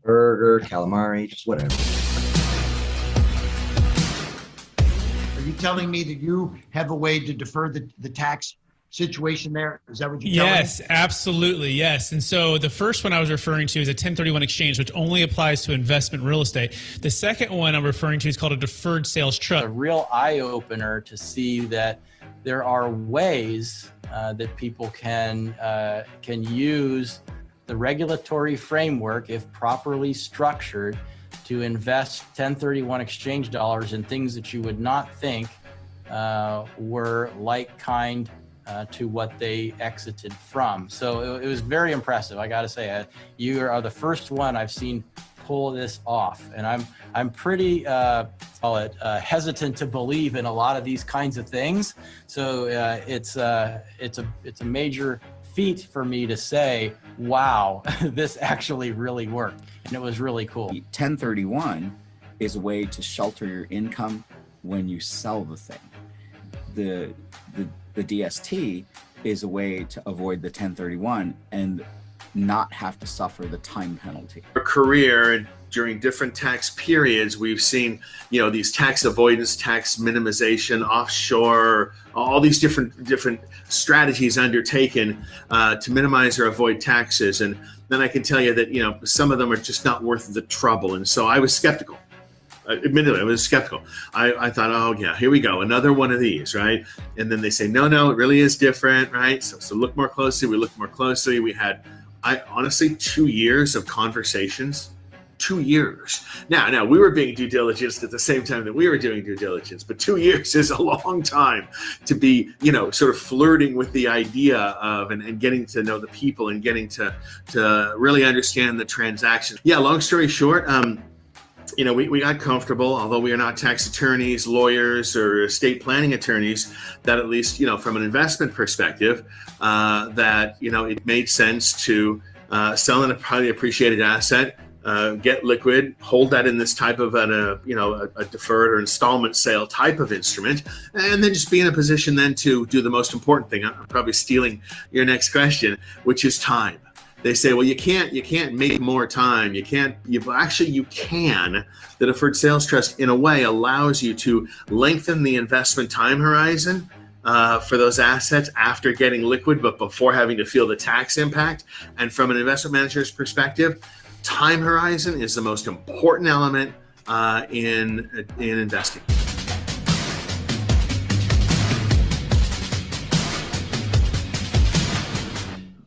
burger, calamari, just whatever. Are you telling me that you have a way to defer the tax situation there? Is that what you're telling me? Yes, absolutely. Yes. And so the first one I was referring to is a 1031 exchange, which only applies to investment real estate. The second one I'm referring to is called a deferred sales trust. A real eye opener to see that there are ways that people can use the regulatory framework, if properly structured, to invest 1031 exchange dollars in things that you would not think were like kind to what they exited from. So it was very impressive. I got to say, you are the first one I've seen pull this off, and I'm pretty hesitant to believe in a lot of these kinds of things. So it's a major feat for me to say, wow, this actually really worked, and it was really cool. 1031 is a way to shelter your income when you sell the thing. The DST is a way to avoid the 1031 and not have to suffer the time penalty. Our career and during different tax periods, we've seen, these tax avoidance, tax minimization, offshore, all these different strategies undertaken to minimize or avoid taxes. And then I can tell you that, some of them are just not worth the trouble. And so I was skeptical. Admittedly, I was skeptical. I thought, oh yeah, here we go, another one of these, right? And then they say, no, it really is different, right? So look more closely. We looked more closely. We had, honestly, 2 years of conversations. 2 years. Now we were being due diligence at the same time that we were doing due diligence, but 2 years is a long time to be, sort of flirting with the idea of and getting to know the people and getting to really understand the transaction. Yeah, long story short, we got comfortable, although we are not tax attorneys, lawyers, or estate planning attorneys, that at least, from an investment perspective, that, it made sense to sell a highly appreciated asset, get liquid, hold that in this type of a deferred or installment sale type of instrument, and then just be in a position then to do the most important thing. I'm probably stealing your next question, which is time. They say, well, you can't make more time. You can. The deferred sales trust, in a way, allows you to lengthen the investment time horizon for those assets after getting liquid, but before having to feel the tax impact. And from an investment manager's perspective, time horizon is the most important element in investing.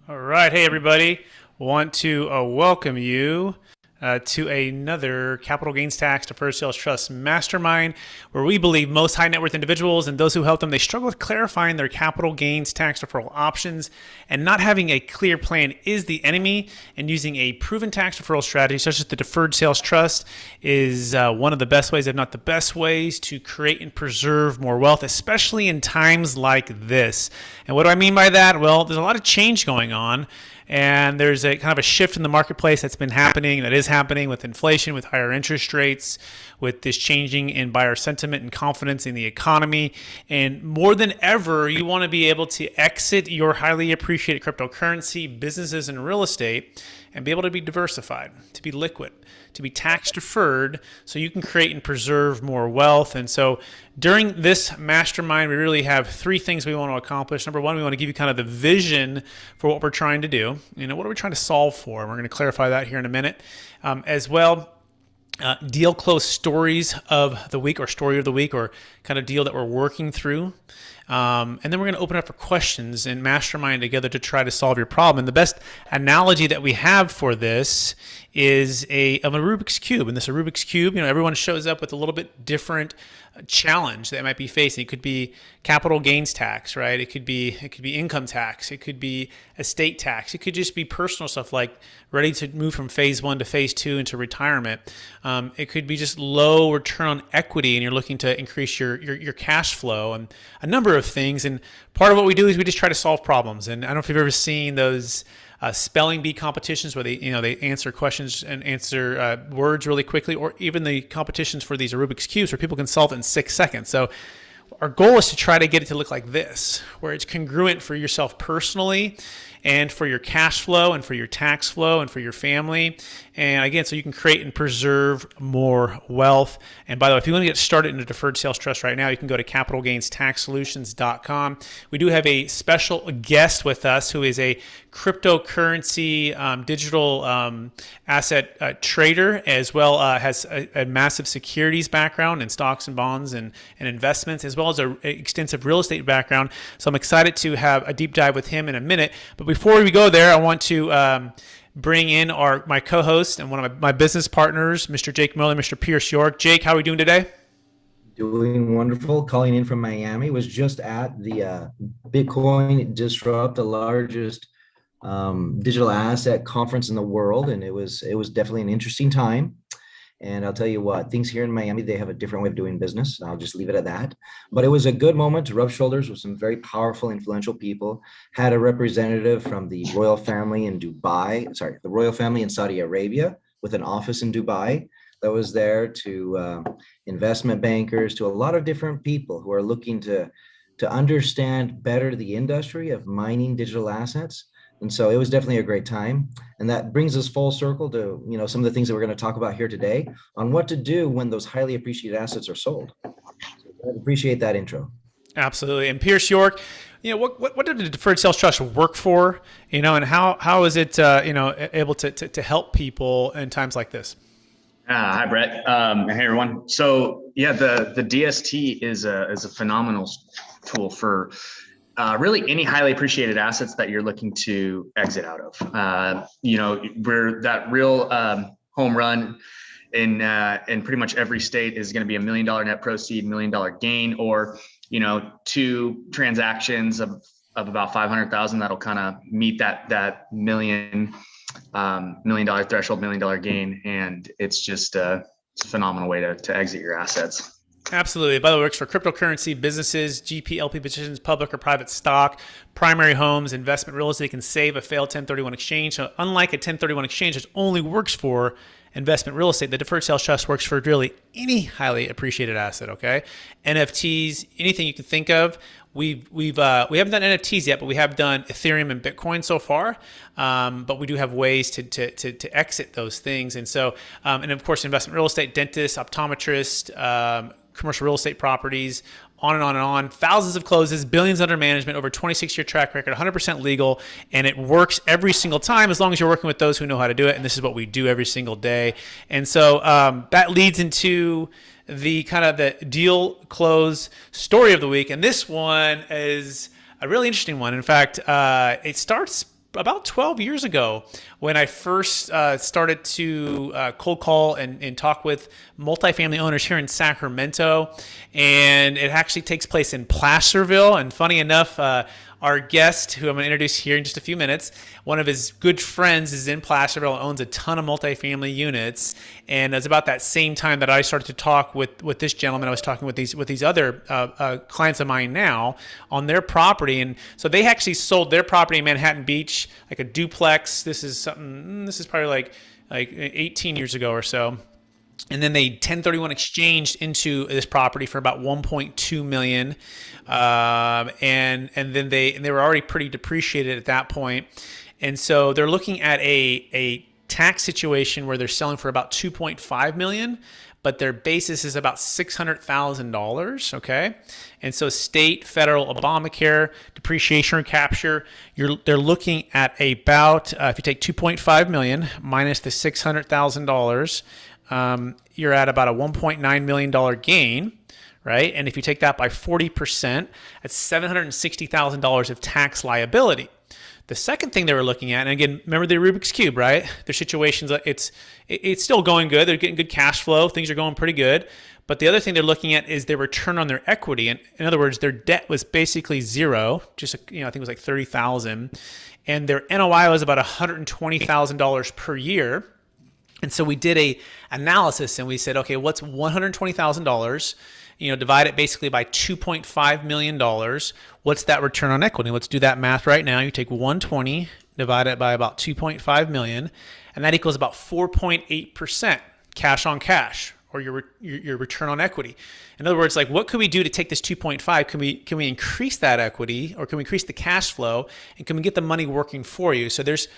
All right. Hey, everybody. Want to welcome you to another capital gains tax deferred sales trust mastermind, where we believe most high net worth individuals and those who help them, they struggle with clarifying their capital gains tax deferral options, and not having a clear plan is the enemy. And using a proven tax deferral strategy such as the deferred sales trust is one of the best ways, if not the best ways, to create and preserve more wealth, especially in times like this. And what do I mean by that? Well, there's a lot of change going on. And there's a kind of a shift in the marketplace that is happening with inflation, with higher interest rates, with this changing in buyer sentiment and confidence in the economy. And more than ever, you want to be able to exit your highly appreciated cryptocurrency, businesses, and real estate, and be able to be diversified, to be liquid, to be tax deferred, so you can create and preserve more wealth. And so during this mastermind, we really have three things we want to accomplish. Number one, we want to give you kind of the vision for what we're trying to do. What are we trying to solve for? And we're going to clarify that here in a minute. As well, deal close stories of the week, or story of the week, or kind of deal that we're working through. And then we're going to open up for questions and mastermind together to try to solve your problem. And the best analogy that we have for this is a Rubik's Cube. And this Rubik's Cube, everyone shows up with a little bit different challenge they might be facing. It could be capital gains tax, right? It could be income tax. It could be estate tax. It could just be personal stuff like ready to move from phase 1 to phase 2 into retirement. It could be just low return on equity and you're looking to increase your cash flow, and a number of things. And part of what we do is we just try to solve problems. And I don't know if you've ever seen those spelling bee competitions where they answer questions and answer words really quickly, or even the competitions for these Rubik's Cubes where people can solve it in 6 seconds. So our goal is to try to get it to look like this, where it's congruent for yourself personally, and for your cash flow and for your tax flow and for your family. And again, so you can create and preserve more wealth. And by the way, if you want to get started in a deferred sales trust right now, you can go to capitalgainstaxsolutions.com. We do have a special guest with us who is a cryptocurrency digital asset trader, as well has a massive securities background in stocks and bonds and investments, as well as an extensive real estate background. So I'm excited to have a deep dive with him in a minute. But before we go there, I want to bring in my co-host and one of my business partners, Mr. Jake Miller, Mr. Pierce York. Jake, how are we doing today? Doing wonderful. Calling in from Miami. Was just at the Bitcoin Disrupt, the largest digital asset conference in the world, and it was definitely an interesting time. And I'll tell you what, things here in Miami, they have a different way of doing business. I'll just leave it at that. But it was a good moment to rub shoulders with some very powerful, influential people. Had a representative from the royal family in the royal family in Saudi Arabia with an office in Dubai that was there, to investment bankers, to a lot of different people who are looking to understand better the industry of mining digital assets. And so it was definitely a great time. And that brings us full circle to, some of the things that we're going to talk about here today on what to do when those highly appreciated assets are sold. So I appreciate that intro. Absolutely. And Pierce York, what did the Deferred Sales Trust work for, and how is it, able to help people in times like this? Hi, Brett. Hey, everyone. So yeah, the DST is a phenomenal tool for really any highly appreciated assets that you're looking to exit out of. We're that real home run in pretty much every state is going to be $1 million net proceed, $1 million gain, or 2 transactions of about 500,000 that'll kind of meet that million dollar threshold, $1 million gain, and it's just it's a phenomenal way to exit your assets. Absolutely. By the way, it works for cryptocurrency, businesses, GP, LP positions, public or private stock, primary homes, investment real estate. Can save a failed 1031 exchange. So unlike a 1031 exchange, it only works for investment real estate. The Deferred Sales Trust works for really any highly appreciated asset. Okay, NFTs, anything you can think of. We haven't done NFTs yet, but we have done Ethereum and Bitcoin so far. But we do have ways to exit those things. And so, and of course, investment real estate, dentists, optometrists, commercial real estate properties, on and on and on. Thousands of closes, billions under management, over 26-year track record, 100% legal, and it works every single time as long as you're working with those who know how to do it. And this is what we do every single day. And so that leads into the kind of the deal close story of the week. And this one is a really interesting one. In fact, it starts about 12 years ago when I first started to cold call and talk with multifamily owners here in Sacramento. And it actually takes place in Placerville. And funny enough, our guest, who I'm going to introduce here in just a few minutes, one of his good friends is in Placerville and owns a ton of multifamily units. And it's about that same time that I started to talk with this gentleman. I was talking with these other clients of mine now on their property. And so they actually sold their property in Manhattan Beach, like a duplex. This is probably like 18 years ago or so. And then they 1031 exchanged into this property for about 1.2 million, and then they were already pretty depreciated at that point, and so they're looking at a tax situation where they're selling for about 2.5 million, but their basis is about $600,000. Okay, and so state, federal, Obamacare, depreciation recapture, they're looking at about if you take 2.5 million minus the $600,000. You're at about a $1.9 million gain, right? And if you take that by 40%, that's $760,000 of tax liability. The second thing they were looking at, and again, remember the Rubik's Cube, right? Their situations, it's still going good. They're getting good cash flow. Things are going pretty good. But the other thing they're looking at is their return on their equity. And in other words, their debt was basically zero, just, I think it was like $30,000. And their NOI was about $120,000 per year. And so we did a analysis and we said, okay, what's $120,000? Divide it basically by $2.5 million. What's that return on equity? Let's do that math right now. You take 120, divide it by about 2.5 million, and that equals about 4.8% cash on cash, or your return on equity. In other words, like, what could we do to take this 2.5? Can we increase that equity, or can we increase the cash flow, and can we get the money working for you? So there's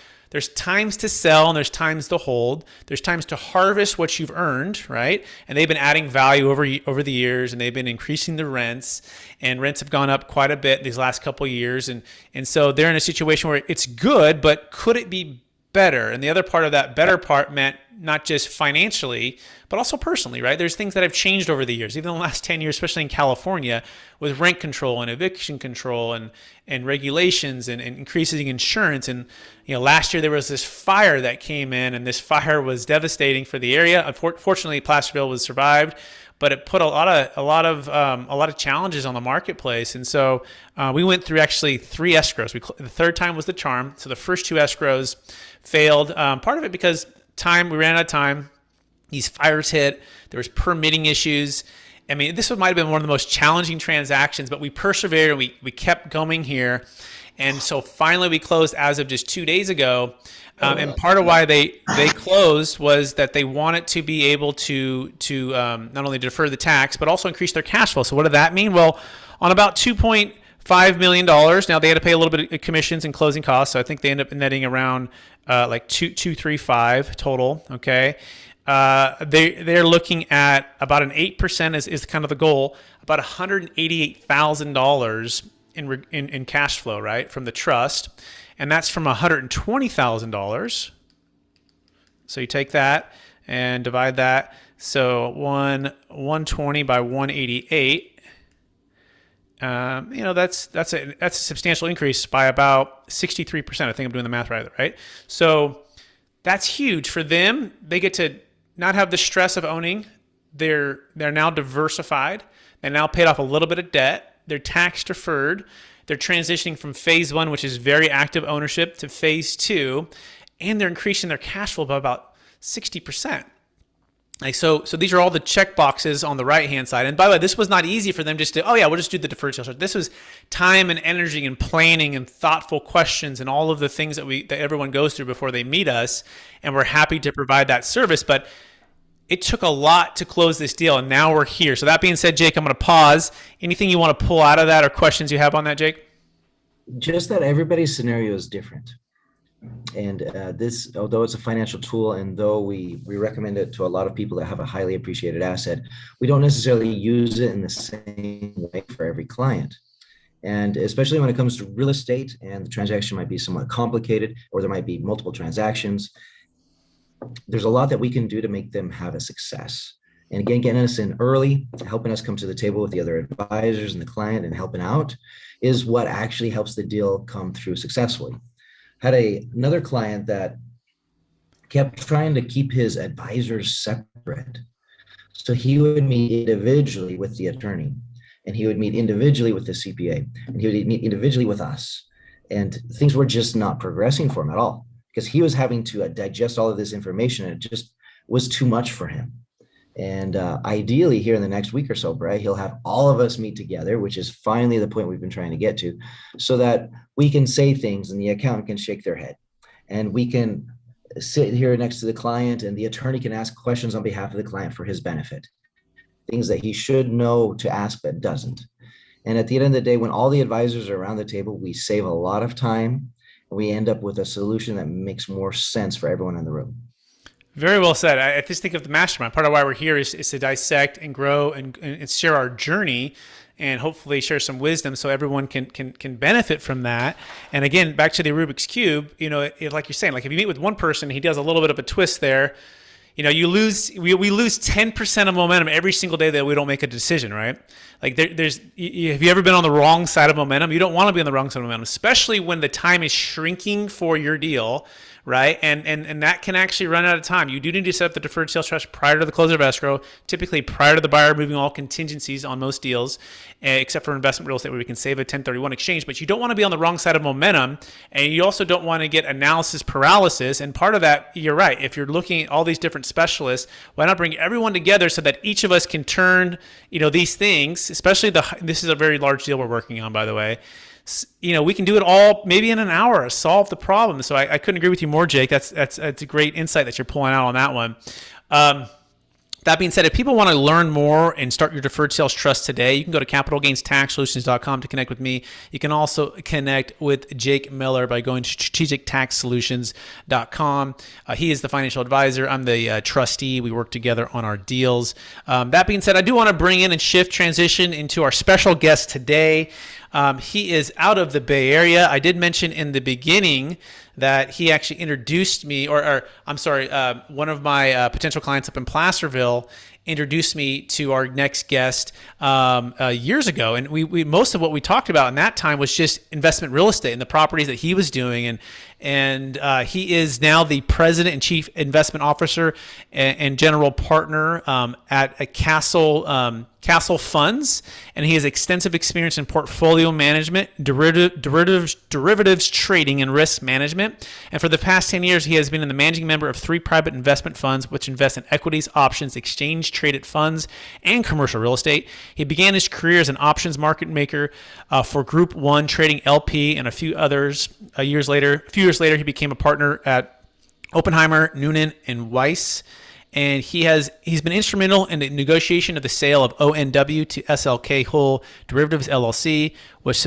times to sell and there's times to hold. There's times to harvest what you've earned, right? And they've been adding value over the years, and they've been increasing the rents, and rents have gone up quite a bit these last couple of years. And so they're in a situation where it's good, but could it be better? And the other part of that better part meant not just financially, but also personally, right? There's things that have changed over the years, even in the last 10 years, especially in California, with rent control and eviction control and regulations and increasing insurance. And, last year there was this fire that came in, and this fire was devastating for the area. Unfortunately, Placerville was survived, but it put a lot of challenges on the marketplace. And so we went through actually 3 escrows. The third time was the charm. So the first 2 escrows failed. Part of it because we ran out of time. These fires hit. There was permitting issues. I mean, this might have been one of the most challenging transactions, but we persevered and we kept going here. And so finally we closed as of just 2 days ago. And part of why they closed was that they wanted to be able to not only defer the tax, but also increase their cash flow. So what did that mean? Well, on about $2.5 million, now they had to pay a little bit of commissions and closing costs. So I think they end up netting around like 235 total. Okay. They're looking at about an 8% is kind of the goal, about $188,000 in cash flow, right, from the trust. And that's from $120,000. So you take that and divide that. So 120 by 188. That's a substantial increase by about 63%. I think I'm doing the math right? So that's huge for them. They get to not have the stress of owning. They're now diversified. They now paid off a little bit of debt. They're tax deferred. They're transitioning from phase 1, which is very active ownership, to phase 2, and they're increasing their cash flow by about 60%. Like so these are all the check boxes on the right-hand side. And by the way, this was not easy for them just to, we'll just do the deferred sales. This was time and energy and planning and thoughtful questions and all of the things that everyone goes through before they meet us. And we're happy to provide that service. But it took a lot to close this deal, and now we're here. So that being said, Jake, I'm going to pause. Anything you want to pull out of that or questions you have on that, Jake? Just that everybody's scenario is different. And this, although it's a financial tool, and though we recommend it to a lot of people that have a highly appreciated asset, we don't necessarily use it in the same way for every client. And especially when it comes to real estate, and the transaction might be somewhat complicated, or there might be multiple transactions, there's a lot that we can do to make them have a success. And again, getting us in early, helping us come to the table with the other advisors and the client and helping out is what actually helps the deal come through successfully. Had another client that kept trying to keep his advisors separate. So he would meet individually with the attorney, and he would meet individually with the CPA, and he would meet individually with us. And things were just not progressing for him at all, because he was having to digest all of this information, and it just was too much for him. And ideally here in the next week or so, Bray, he'll have all of us meet together, which is finally the point we've been trying to get to, so that we can say things and the accountant can shake their head, and we can sit here next to the client and the attorney can ask questions on behalf of the client for his benefit, things that he should know to ask but doesn't. And at the end of the day, when all the advisors are around the table, we save a lot of time, and we end up with a solution that makes more sense for everyone in the room. Very well said. I just think of the mastermind. Part of why we're here is to dissect and grow and share our journey, and hopefully share some wisdom so everyone can benefit from that. And again, back to the Rubik's Cube, like you're saying, like if you meet with one person, he does a little bit of a twist there, we lose 10% of momentum every single day that we don't make a decision, right? Like have you ever been on the wrong side of momentum? You don't want to be on the wrong side of momentum, especially when the time is shrinking for your deal, right? And that can actually run out of time. You do need to set up the deferred sales trust prior to the close of escrow, typically prior to the buyer moving all contingencies on most deals, except for investment real estate where we can save a 1031 exchange. But you don't want to be on the wrong side of momentum, and you also don't want to get analysis paralysis. And part of that, you're right, if you're looking at all these different specialists, why not bring everyone together so that each of us can turn, these things, especially this is a very large deal we're working on, by the way. We can do it all maybe in an hour, solve the problem. So I couldn't agree with you more, Jake. That's a great insight that you're pulling out on that one. That being said, if people want to learn more and start your deferred sales trust today, you can go to capitalgainstaxsolutions.com to connect with me. You can also connect with Jake Miller by going to strategictaxsolutions.com. He is the financial advisor. I'm the trustee. We work together on our deals. That being said, I do want to bring in and transition into our special guest today. He is out of the Bay Area. I did mention in the beginning that he actually introduced me, or I'm sorry, one of my potential clients up in Placerville introduced me to our next guest years ago. And we most of what we talked about in that time was just investment real estate and the properties that he was doing. And he is now the president and chief investment officer and general partner at Castle Funds, and he has extensive experience in portfolio management, derivatives trading, and risk management. And for the past 10 years, he has been the managing member of 3 private investment funds, which invest in equities, options, exchange-traded funds, and commercial real estate. He began his career as an options market maker for Group 1 Trading LP and a few others. A few years later, he became a partner at Oppenheimer, Noonan, and Weiss. And he's been instrumental in the negotiation of the sale of ONW to SLK Hull Derivatives LLC, which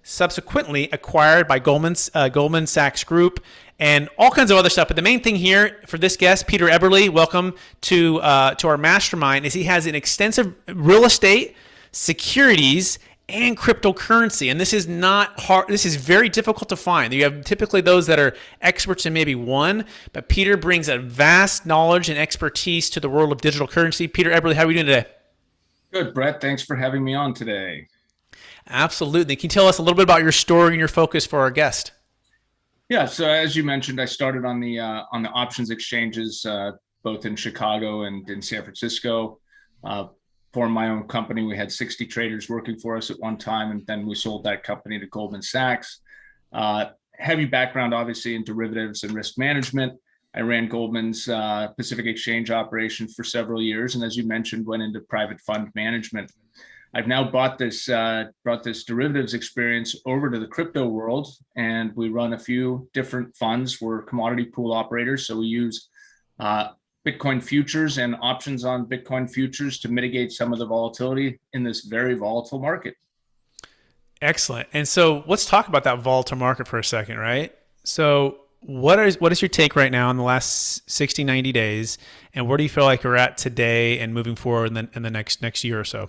subsequently acquired by Goldman Sachs Group, and all kinds of other stuff. But the main thing here for this guest, Peter Eberly, welcome to our mastermind, is he has an extensive real estate, securities, and cryptocurrency. And this is not hard. This is very difficult to find. You have typically those that are experts in maybe one, but Peter brings a vast knowledge and expertise to the world of digital currency. Peter Eberly, how are we doing today? Good, Brett. Thanks for having me on today. Absolutely. Can you tell us a little bit about your story and your focus for our guest? Yeah. So as you mentioned, I started on the options exchanges, both in Chicago and in San Francisco. Formed my own company. We had 60 traders working for us at one time, and then we sold that company to Goldman Sachs. Heavy background, obviously, in derivatives and risk management. I ran Goldman's Pacific Exchange operation for several years, and as you mentioned, went into private fund management. I've now brought this derivatives experience over to the crypto world, and we run a few different funds. We're commodity pool operators, so we use Bitcoin futures and options on Bitcoin futures to mitigate some of the volatility in this very volatile market. Excellent. And so let's talk about that volatile market for a second, right? So what is your take right now in the last 60, 90 days, and where do you feel like you're at today and moving forward in the next year or so?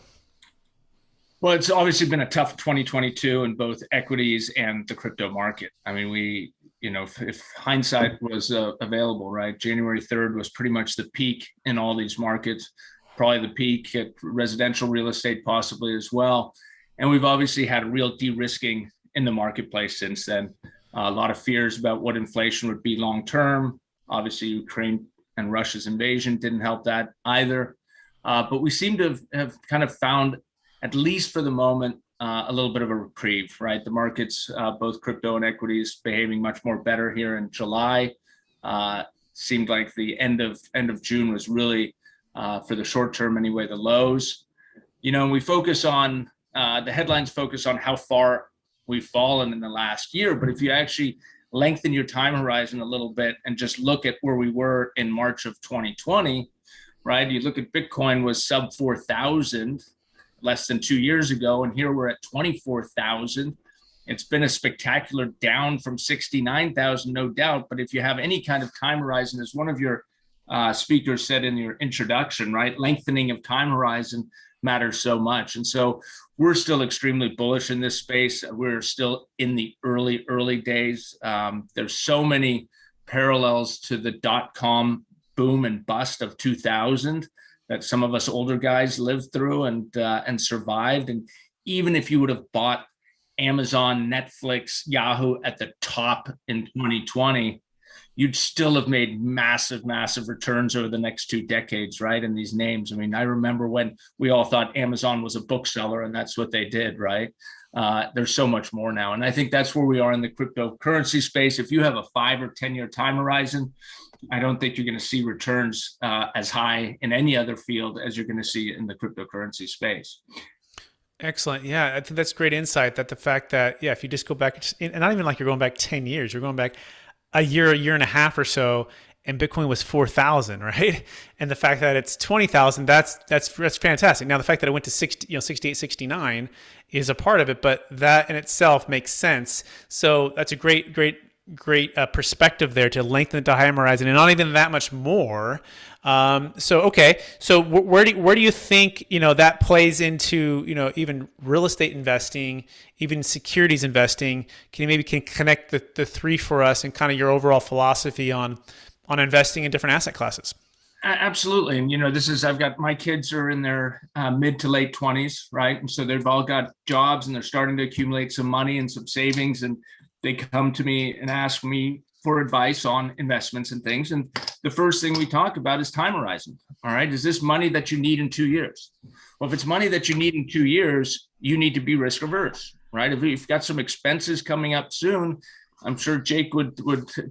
Well, it's obviously been a tough 2022 in both equities and the crypto market. I mean, if hindsight was available, right? January 3rd was pretty much the peak in all these markets, probably the peak at residential real estate possibly as well. And we've obviously had a real de-risking in the marketplace since then. A lot of fears about what inflation would be long-term. Obviously, Ukraine and Russia's invasion didn't help that either. But we seem to have kind of found, at least for the moment, a little bit of a reprieve, right? The markets, both crypto and equities, behaving much more better here in July. Seemed like the end of June was really, for the short term anyway, the lows. And we focus on, the headlines focus on how far we've fallen in the last year. But if you actually lengthen your time horizon a little bit and just look at where we were in March of 2020, right? You look at Bitcoin was sub 4,000 less than 2 years ago, and here we're at 24,000. It's been a spectacular down from 69,000, no doubt. But if you have any kind of time horizon, as one of your speakers said in your introduction, right, lengthening of time horizon matters so much. And so we're still extremely bullish in this space. We're still in the early days. There's so many parallels to the .com boom and bust of 2000 that some of us older guys lived through and survived. And even if you would have bought Amazon, Netflix, Yahoo at the top in 2020, you'd still have made massive returns over the next 2 decades, right? In these names. I mean, I remember when we all thought Amazon was a bookseller and that's what they did, right? There's so much more now. And I think that's where we are in the cryptocurrency space. If you have a 5 or 10 year time horizon, I don't think you're going to see returns as high in any other field as you're going to see in the cryptocurrency space. Excellent. Yeah, I think that's great insight, that the fact that, if you just go back, and not even like you're going back 10 years, you're going back a year and a half or so, and Bitcoin was 4,000, right? And the fact that it's 20,000, that's fantastic. Now the fact that it went to 68, 69 is a part of it, but that in itself makes sense. So that's a great perspective there to lengthen the time horizon, and not even that much more. So where do you think that plays into even real estate investing, even securities investing? Can you connect the three for us and kind of your overall philosophy on investing in different asset classes? Absolutely. And I've got, my kids are in their mid to late 20s, right? And so they've all got jobs and they're starting to accumulate some money and some savings, and they come to me and ask me for advice on investments and things. And the first thing we talk about is time horizon. All right. Is this money that you need in 2 years? Well, if it's money that you need in 2 years, you need to be risk averse, right? If you've got some expenses coming up soon, I'm sure Jake would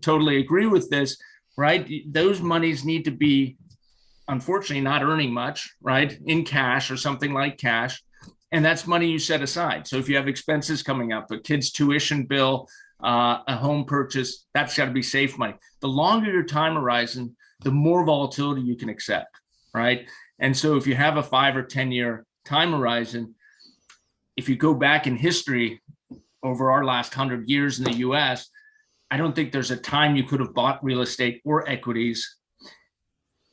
totally agree with this, right? Those monies need to be, unfortunately, not earning much, right? In cash or something like cash. And that's money you set aside. So if you have expenses coming up, a kid's tuition bill, a home purchase, that's got to be safe money. The longer your time horizon, the more volatility you can accept, right? And so if you have a 5 or 10 year time horizon, if you go back in history over our last 100 years in the US, I don't think there's a time you could have bought real estate or equities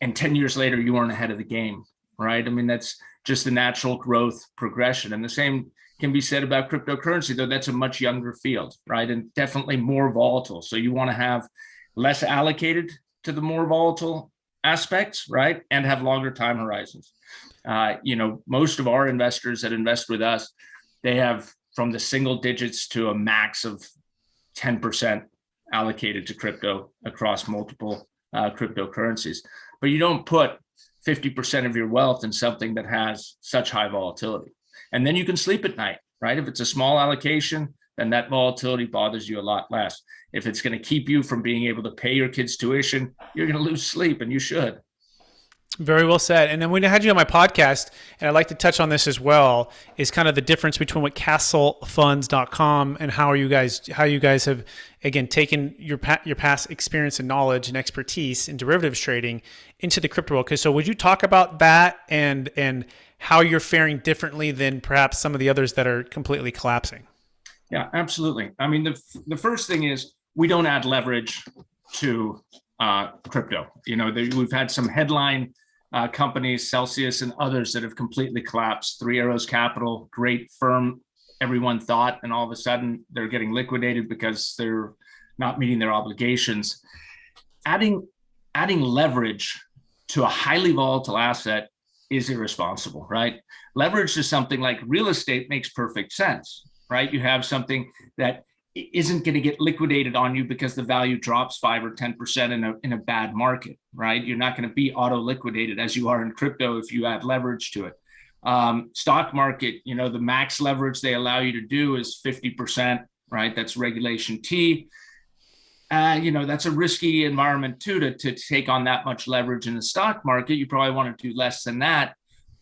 and 10 years later you weren't ahead of the game, right? I mean, that's just the natural growth progression. And the same can be said about cryptocurrency, though that's a much younger field, right? And definitely more volatile. So you want to have less allocated to the more volatile aspects, right? And have longer time horizons. Most of our investors that invest with us, they have from the single digits to a max of 10% allocated to crypto across multiple cryptocurrencies. But you don't put 50% of your wealth in something that has such high volatility. And then you can sleep at night, right? If it's a small allocation, then that volatility bothers you a lot less. If it's going to keep you from being able to pay your kids' tuition, you're going to lose sleep, and you should. Very well said. And then when I had you on my podcast, and I'd like to touch on this as well, is kind of the difference between what castlefunds.com and how you guys have, again, taken your past experience and knowledge and expertise in derivatives trading into the crypto world. Okay, so would you talk about that and how you're faring differently than perhaps some of the others that are completely collapsing? Yeah, absolutely. I mean, the first thing is we don't add leverage to crypto. We've had some headline companies, Celsius and others, that have completely collapsed. Three Arrows Capital, great firm, everyone thought, and all of a sudden they're getting liquidated because they're not meeting their obligations. Adding leverage to a highly volatile asset is irresponsible, right? Leverage to something like real estate makes perfect sense, right? You have something that isn't going to get liquidated on you because the value drops 5 or 10% in a bad market, right? You're not going to be auto liquidated as you are in crypto if you add leverage to it. Stock market, the max leverage they allow you to do is 50%, right? That's Regulation T. That's a risky environment too, to take on that much leverage in the stock market. You probably want to do less than that.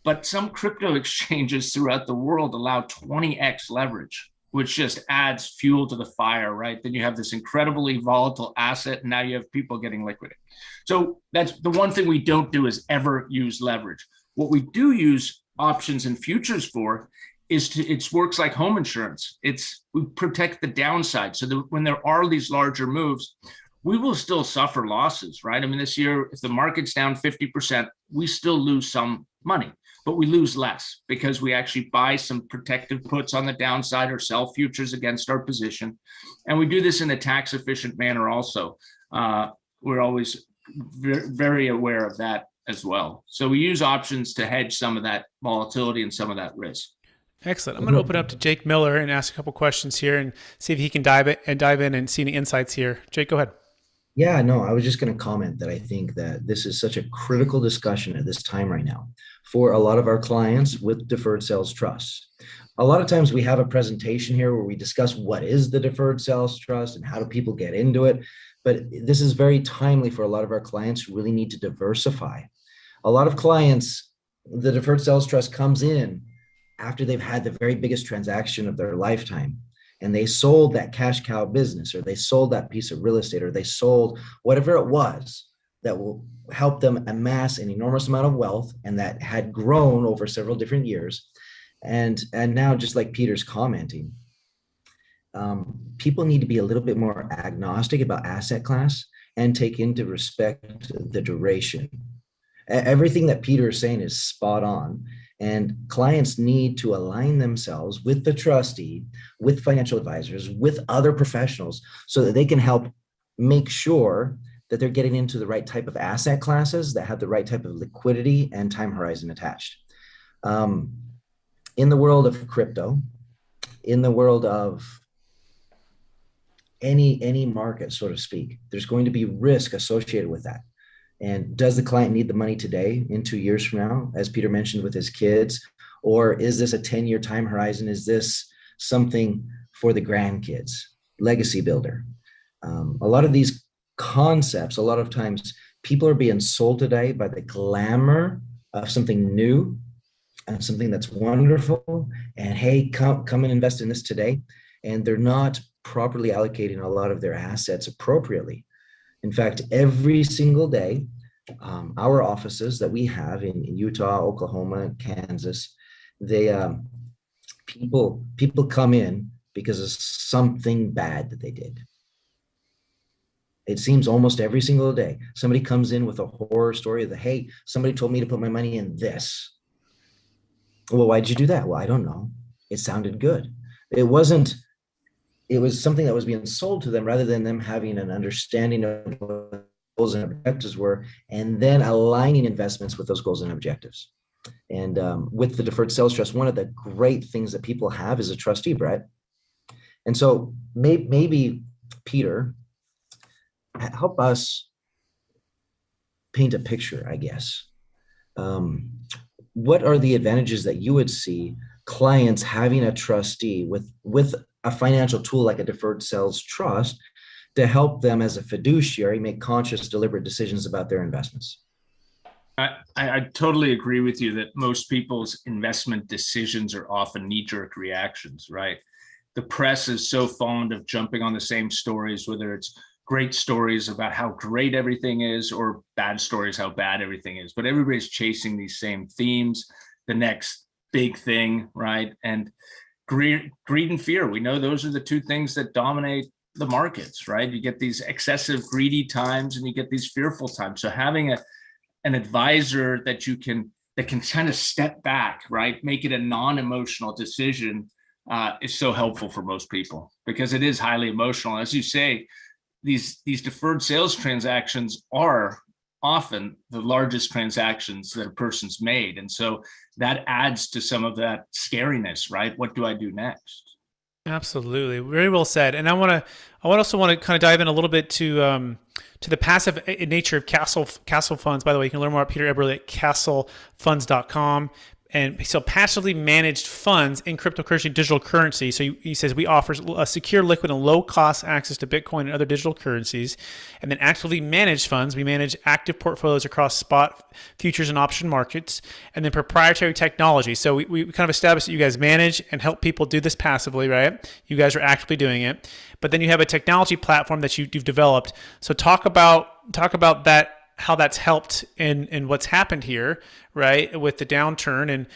But some crypto exchanges throughout the world allow 20x leverage, which just adds fuel to the fire, right? Then you have this incredibly volatile asset, and now you have people getting liquidated. So that's the one thing we don't do, is ever use leverage. What we do use options and futures for is it works like home insurance. We protect the downside so that when there are these larger moves, we will still suffer losses, right? I mean, this year, if the market's down 50%, we still lose some money, but we lose less because we actually buy some protective puts on the downside or sell futures against our position. And we do this in a tax efficient manner also. We're always very aware of that as well. So we use options to hedge some of that volatility and some of that risk. Excellent. I'm going to open up to Jake Miller and ask a couple questions here and see if he can dive in and see any insights here. Jake, go ahead. Yeah, no, I was just going to comment that I think that this is such a critical discussion at this time right now for a lot of our clients with deferred sales trusts. A lot of times we have a presentation here where we discuss what is the deferred sales trust and how do people get into it. But this is very timely for a lot of our clients who really need to diversify. A lot of clients, the deferred sales trust comes in after they've had the very biggest transaction of their lifetime, and they sold that cash cow business, or they sold that piece of real estate, or they sold whatever it was, that will help them amass an enormous amount of wealth, and that had grown over several different years. And now, just like Peter's commenting, people need to be a little bit more agnostic about asset class and take into respect the duration. Everything that Peter is saying is spot on. And clients need to align themselves with the trustee, with financial advisors, with other professionals, so that they can help make sure that they're getting into the right type of asset classes that have the right type of liquidity and time horizon attached. In the world of crypto, in the world of any market, so to speak, there's going to be risk associated with that. And does the client need the money today, in 2 years from now, as Peter mentioned with his kids? Or is this a 10-year time horizon? Is this something for the grandkids, legacy builder? A lot of these concepts, a lot of times people are being sold today by the glamour of something new and something that's wonderful. And hey, come and invest in this today. And they're not properly allocating a lot of their assets appropriately. In fact, every single day, our offices that we have in Utah, Oklahoma, Kansas, people come in because of something bad that they did. It seems almost every single day, somebody comes in with a horror story of hey, somebody told me to put my money in this. Well, why'd you do that? Well, I don't know. It sounded good. It was something that was being sold to them rather than them having an understanding of what goals and objectives were, and then aligning investments with those goals and objectives. And with the deferred sales trust, one of the great things that people have is a trustee, Brett. And so maybe Peter, help us paint a picture, I guess. What are the advantages that you would see clients having a trustee with a financial tool like a deferred sales trust to help them as a fiduciary make conscious, deliberate decisions about their investments? I totally agree with you that most people's investment decisions are often knee-jerk reactions, right? The press is so fond of jumping on the same stories, whether it's great stories about how great everything is or bad stories how bad everything is. But everybody's chasing these same themes, the next big thing, right? And greed and fear, we know those are the two things that dominate the markets, right? You get these excessive greedy times and you get these fearful times. So having an advisor that can kind of step back, right? Make it a non-emotional decision is so helpful for most people, because it is highly emotional. As you say, these deferred sales transactions are often the largest transactions that a person's made. And so that adds to some of that scariness, right? What do I do next? Absolutely. Very well said. And I also want to kind of dive in a little bit to the passive nature of Castle funds. By the way, you can learn more about Peter Eberle at castlefunds.com. And so passively managed funds in cryptocurrency, digital currency. So he says we offer a secure, liquid, and low-cost access to Bitcoin and other digital currencies. And then actively managed funds, we manage active portfolios across spot, futures, and option markets. And then proprietary technology. So we kind of established that you guys manage and help people do this passively, right? You guys are actively doing it. But then you have a technology platform that you've developed. So talk about that, how that's helped in what's happened here, right, with the downturn, and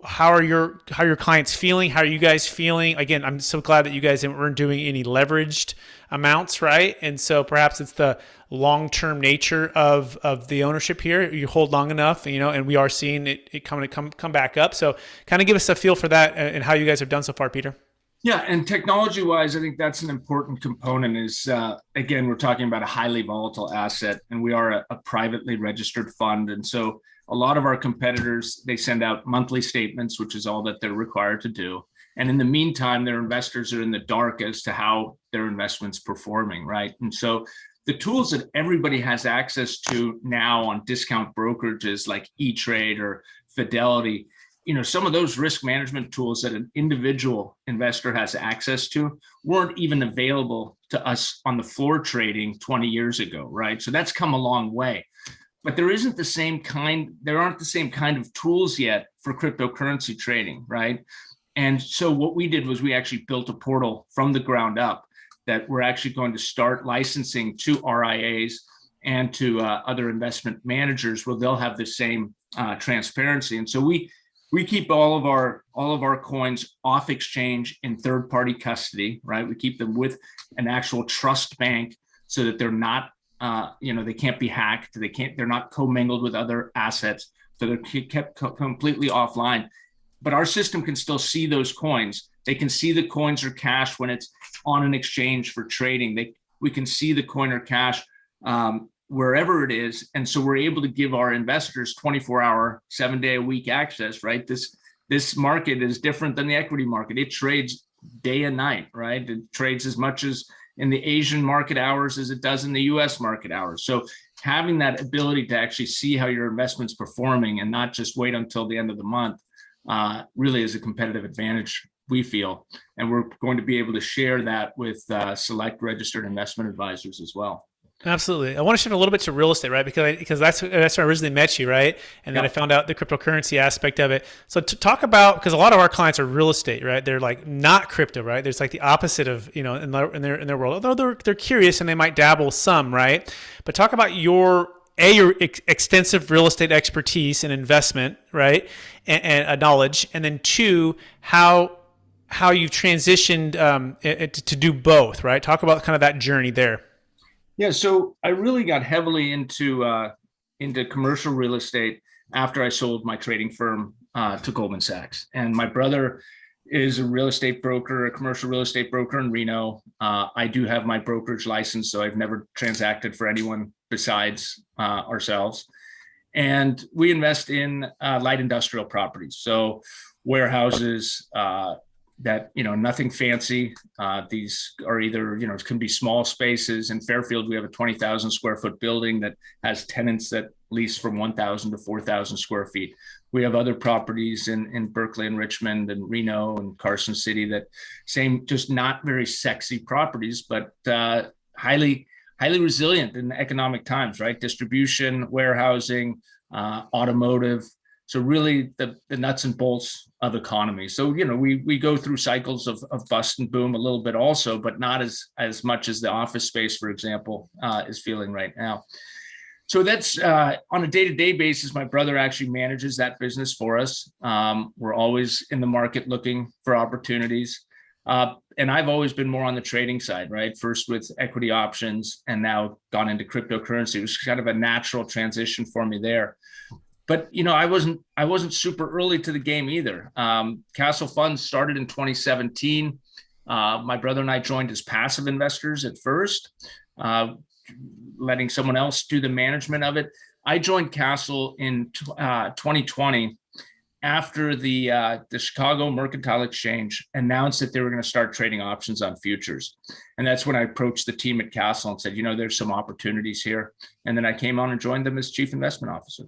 how are your clients feeling? How are you guys feeling? Again, I'm so glad that you guys weren't doing any leveraged amounts, right? And so perhaps it's the long-term nature of the ownership here. You hold long enough, and we are seeing it come back up. So kind of give us a feel for that and how you guys have done so far, Peter. Yeah, and technology-wise, I think that's an important component. Is again, we're talking about a highly volatile asset, and we are a privately registered fund. And so a lot of our competitors, they send out monthly statements, which is all that they're required to do. And in the meantime, their investors are in the dark as to how their investment's performing, right? And so the tools that everybody has access to now on discount brokerages like E-Trade or Fidelity, some of those risk management tools that an individual investor has access to weren't even available to us on the floor trading 20 years ago, right? So that's come a long way. But there aren't the same kind of tools yet for cryptocurrency trading, right? And so what we did was we actually built a portal from the ground up that we're actually going to start licensing to RIAs and to other investment managers where they'll have the same transparency. And so we keep all of our coins off exchange in third-party custody, right? We keep them with an actual trust bank so that they're not, they can't be hacked. They're not commingled with other assets. So they're kept completely offline. But our system can still see those coins. They can see the coins or cash when it's on an exchange for trading. We can see the coin or cash wherever it is. And so we're able to give our investors 24-hour, 7-day-a-week access, right? This market is different than the equity market. It trades day and night, right? It trades as much as in the Asian market hours as it does in the US market hours. So having that ability to actually see how your investment's performing and not just wait until the end of the month really is a competitive advantage, we feel. And we're going to be able to share that with select registered investment advisors as well. Absolutely. I want to shift a little bit to real estate, right? Because that's where I originally met you, right? And then I found out the cryptocurrency aspect of it. So to talk about, because a lot of our clients are real estate, right? They're like not crypto, right? There's like the opposite of, in their world, although they're curious and they might dabble some, right? But talk about your extensive real estate expertise and investment, right? And knowledge. And then two, how you've transitioned to do both, right? Talk about kind of that journey there. Yeah, so I really got heavily into commercial real estate after I sold my trading firm to Goldman Sachs. And my brother is a real estate broker, a commercial real estate broker in Reno. I do have my brokerage license, so I've never transacted for anyone besides ourselves. And we invest in light industrial properties, so warehouses, that, nothing fancy. These are either, it can be small spaces. In Fairfield, we have a 20,000 square foot building that has tenants that lease from 1,000 to 4,000 square feet. We have other properties in Berkeley and Richmond and Reno and Carson City that just not very sexy properties, but highly resilient in economic times, right? Distribution, warehousing, automotive. So really the nuts and bolts of economy. So, we go through cycles of bust and boom a little bit also, but not as much as the office space, for example, is feeling right now. So that's on a day-to-day basis, my brother actually manages that business for us. We're always in the market looking for opportunities. And I've always been more on the trading side, right? First with equity options and now gone into cryptocurrency. It was kind of a natural transition for me there. But I wasn't super early to the game either. Castle Funds started in 2017. My brother and I joined as passive investors at first, letting someone else do the management of it. I joined Castle in 2020 after the Chicago Mercantile Exchange announced that they were going to start trading options on futures. And that's when I approached the team at Castle and said, there's some opportunities here. And then I came on and joined them as chief investment officer.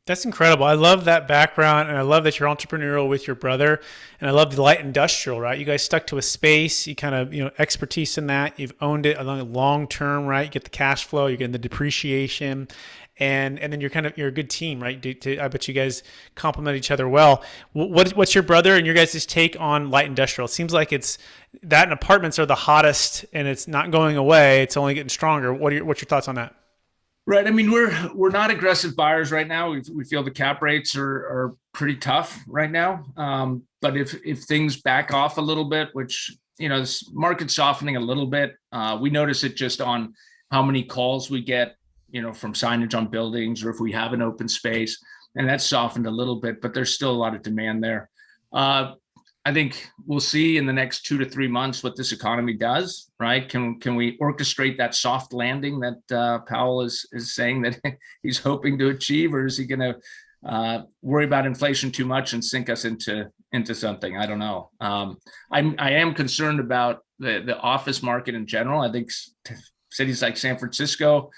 That's incredible. I love that background, and I love that you're entrepreneurial with your brother, and I love the light industrial, right? You guys stuck to a space, you kind of, expertise in that. You've owned it long term, right? You get the cash flow, you're getting the depreciation, and then you're a good team, right? I bet you guys complement each other well. What's your brother and your guys' take on light industrial? It seems like it's that and apartments are the hottest, and it's not going away. It's only getting stronger. What's your thoughts on that? Right. I mean, we're not aggressive buyers right now. We feel the cap rates are pretty tough right now. But if things back off a little bit, which, this market's softening a little bit, we notice it just on how many calls we get, from signage on buildings or if we have an open space, and that's softened a little bit, but there's still a lot of demand there. I think we'll see in the next 2 to 3 months what this economy does, right? Can we orchestrate that soft landing that Powell is saying that he's hoping to achieve, or is he going to worry about inflation too much and sink us into something? I don't know. I am concerned about the office market in general. I think cities like San Francisco,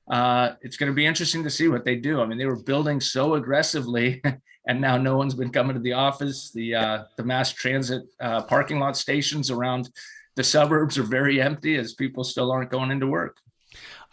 it's going to be interesting to see what they do. I mean, they were building so aggressively and now no one's been coming to the office. The mass transit parking lot stations around the suburbs are very empty as people still aren't going into work.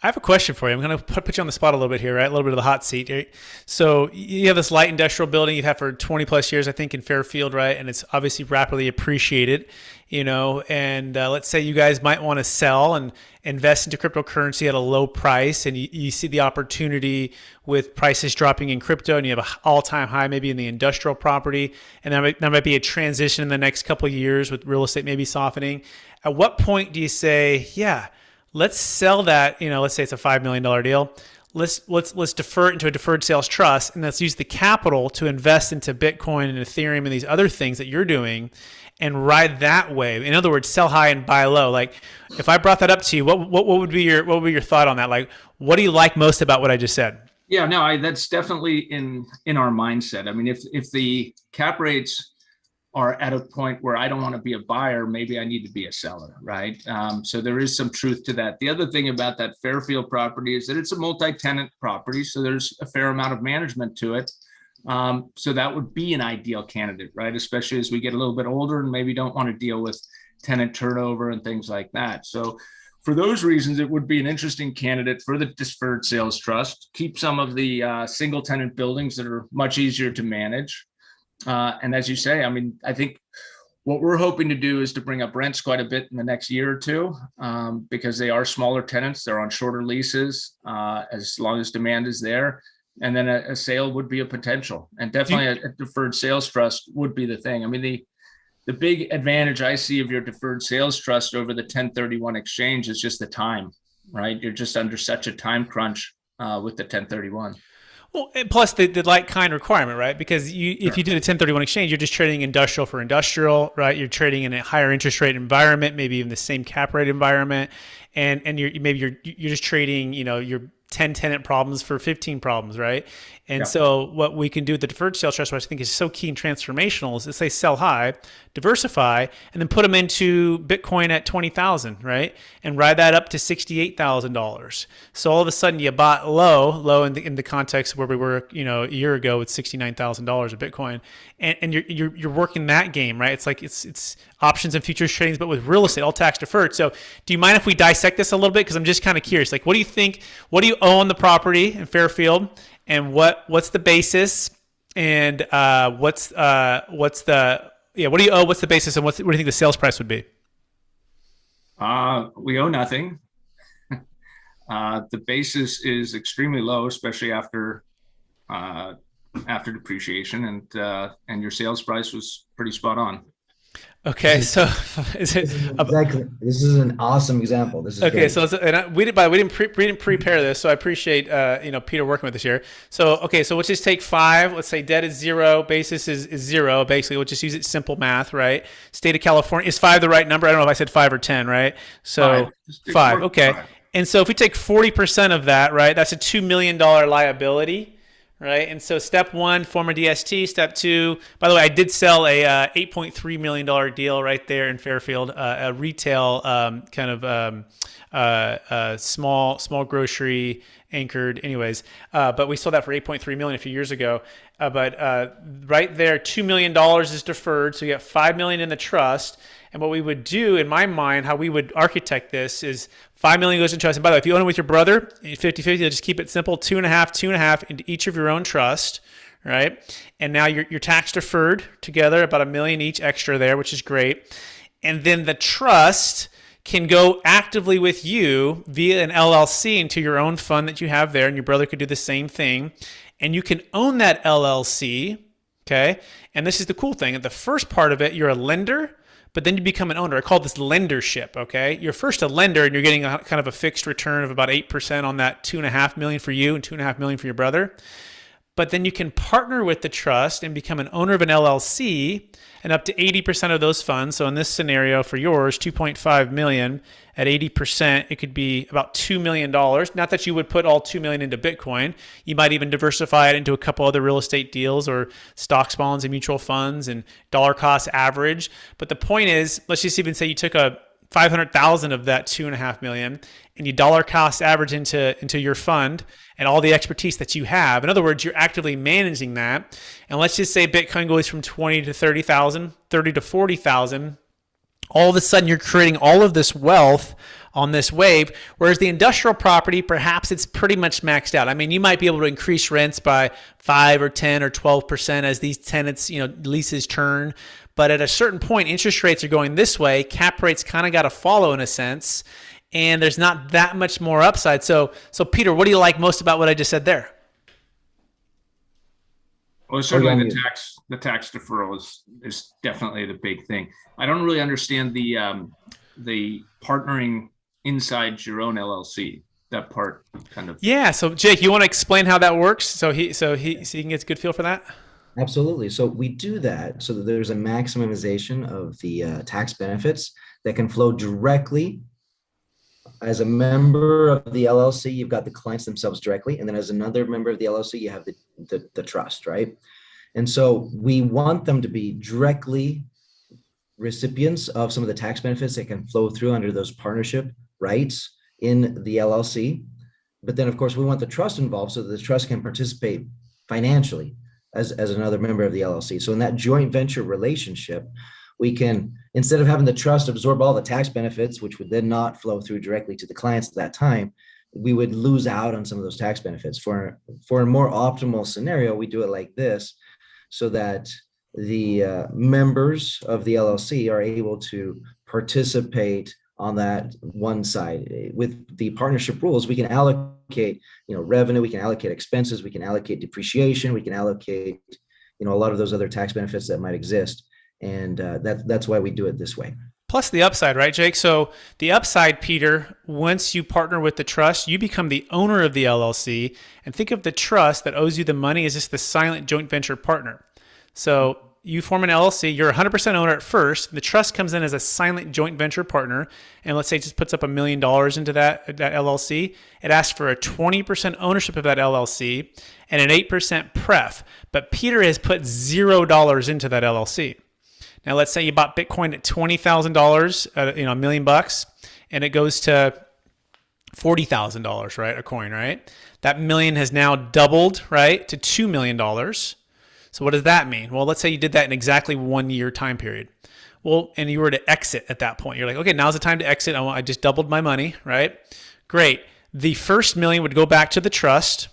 I have a question for you. I'm going to put you on the spot a little bit here, right? A little bit of the hot seat. Right? So you have this light industrial building you've had for 20 plus years, I think, in Fairfield, right? And it's obviously rapidly appreciated, and let's say you guys might want to sell and invest into cryptocurrency at a low price, and you see the opportunity with prices dropping in crypto, and you have an all-time high maybe in the industrial property, and that might be a transition in the next couple of years with real estate maybe softening. At what point do you say, yeah, let's sell that, let's say it's a $5 million deal. Let's defer it into a deferred sales trust, and let's use the capital to invest into Bitcoin and Ethereum and these other things that you're doing and ride that wave. In other words, sell high and buy low. Like if I brought that up to you, what would be your thought on that? Like, what do you like most about what I just said? Yeah, no, that's definitely in our mindset. I mean, if the cap rates are at a point where I don't want to be a buyer, maybe I need to be a seller, right? So there is some truth to that. The other thing about that Fairfield property is that it's a multi-tenant property, so there's a fair amount of management to it. So that would be an ideal candidate, right? Especially as we get a little bit older and maybe don't want to deal with tenant turnover and things like that. So for those reasons, it would be an interesting candidate for the deferred sales trust. Keep some of the single tenant buildings that are much easier to manage. And as you say, I mean, I think what we're hoping to do is to bring up rents quite a bit in the next year or two, because they are smaller tenants. They're on shorter leases, as long as demand is there. And then a sale would be a potential, and definitely a deferred sales trust would be the thing. I mean, the big advantage I see of your deferred sales trust over the 1031 exchange is just the time, right? You're just under such a time crunch with the 1031. Well, and plus the like kind requirement, right? Because if you did a 1031 exchange, you're just trading industrial for industrial, right? You're trading in a higher interest rate environment, maybe even the same cap rate environment, and you're just trading, your 10 tenant problems for 15 problems, right? And so what we can do with the deferred sales trust, which I think is so key and transformational, is to say sell high, diversify, and then put them into Bitcoin at 20,000, right? And ride that up to $68,000. So all of a sudden you bought low in the context where we were, a year ago with $69,000 of Bitcoin, and you're working that game, right? It's like it's options and futures tradings, but with real estate, all tax deferred. So do you mind if we dissect this a little bit? Because I'm just kind of curious. Like, what do you think? What do you owe on the property in Fairfield? And what's the basis, and what do you owe? What's the basis, and what do you think the sales price would be? We owe nothing. The basis is extremely low, especially after depreciation, and your sales price was pretty spot on. Okay, so is it exactly? This is an awesome example. This is okay. great. So we didn't prepare this, so I appreciate Peter working with us here. So okay, so let's just take 5. Let's say debt is 0, basis is 0. Basically, we'll just use it simple math, right? State of California, is 5 the right number? I don't know if I said 5 or 10, right? So 5. Okay, and so if we take 40% of that, right, that's a $2 million liability. Right. And so step 1, form a DST. Step 2, by the way, I did sell a $8.3 million deal right there in Fairfield, a retail small grocery anchored anyways. But we sold that for $8.3 million a few years ago. But right there, $2 million is deferred. So you got $5 million in the trust. And what we would do, in my mind, how we would architect this is $5 million goes in trust. And by the way, if you own it with your brother, 50-50, just keep it simple, 2.5 into each of your own trust, right? And now you're tax deferred together, about $1 million each extra there, which is great. And then the trust can go actively with you via an LLC into your own fund that you have there, and your brother could do the same thing. And you can own that LLC, okay? And this is the cool thing. At the first part of it, you're a lender, but then you become an owner. I call this lendership, okay? You're first a lender, and you're getting kind of a fixed return of about 8% on that $2.5 million for you and $2.5 million for your brother. But then you can partner with the trust and become an owner of an LLC, and up to 80% of those funds. So in this scenario for yours, $2.5 million at 80%, it could be about $2 million. Not that you would put all $2 million into Bitcoin. You might even diversify it into a couple other real estate deals or stocks, bonds, and mutual funds and dollar cost average. But the point is, let's just even say you took a 500,000 of that $2.5 million and you dollar cost average into your fund and all the expertise that you have. In other words, you're actively managing that. And let's just say Bitcoin goes from 20 to 30,000, 30 to 40,000. All of a sudden, you're creating all of this wealth on this wave. Whereas the industrial property, perhaps it's pretty much maxed out. I mean, you might be able to increase rents by 5 or 10 or 12% as these tenants, leases turn. But at a certain point, interest rates are going this way. Cap rates kind of got to follow in a sense. And there's not that much more upside. So Peter, what do you like most about what I just said there? Well, certainly the tax deferral is definitely the big thing. I don't really understand the partnering inside your own LLC. That part kind of. Yeah. So Jake, you want to explain how that works? So he can get a good feel for that. Absolutely. So we do that so that there's a maximization of the tax benefits that can flow directly. As a member of the LLC, you've got the clients themselves directly. And then as another member of the LLC, you have the trust, right? And so we want them to be directly recipients of some of the tax benefits that can flow through under those partnership rights in the LLC. But then, of course, we want the trust involved so that the trust can participate financially as another member of the LLC. So in that joint venture relationship, we can, instead of having the trust absorb all the tax benefits, which would then not flow through directly to the clients at that time, we would lose out on some of those tax benefits. For a more optimal scenario, we do it like this, so that the members of the LLC are able to participate on that one side. With the partnership rules, we can allocate, revenue, we can allocate expenses, we can allocate depreciation, we can allocate, a lot of those other tax benefits that might exist. And that's why we do it this way. Plus the upside, right, Jake? So the upside, Peter, once you partner with the trust, you become the owner of the LLC. And think of the trust that owes you the money as just the silent joint venture partner. So you form an LLC, you're 100% owner at first. The trust comes in as a silent joint venture partner. And let's say it just puts up $1 million into that LLC. It asks for a 20% ownership of that LLC and an 8% pref. But Peter has put $0 into that LLC. Now, let's say you bought Bitcoin at $20,000, $1 million, and it goes to $40,000, right? A coin, right? That million has now doubled, right, to $2 million. So what does that mean? Well, let's say you did that in exactly 1 year time period. Well, and you were to exit at that point. You're like, okay, now's the time to exit. I just doubled my money, right? Great. The first million would go back to the trust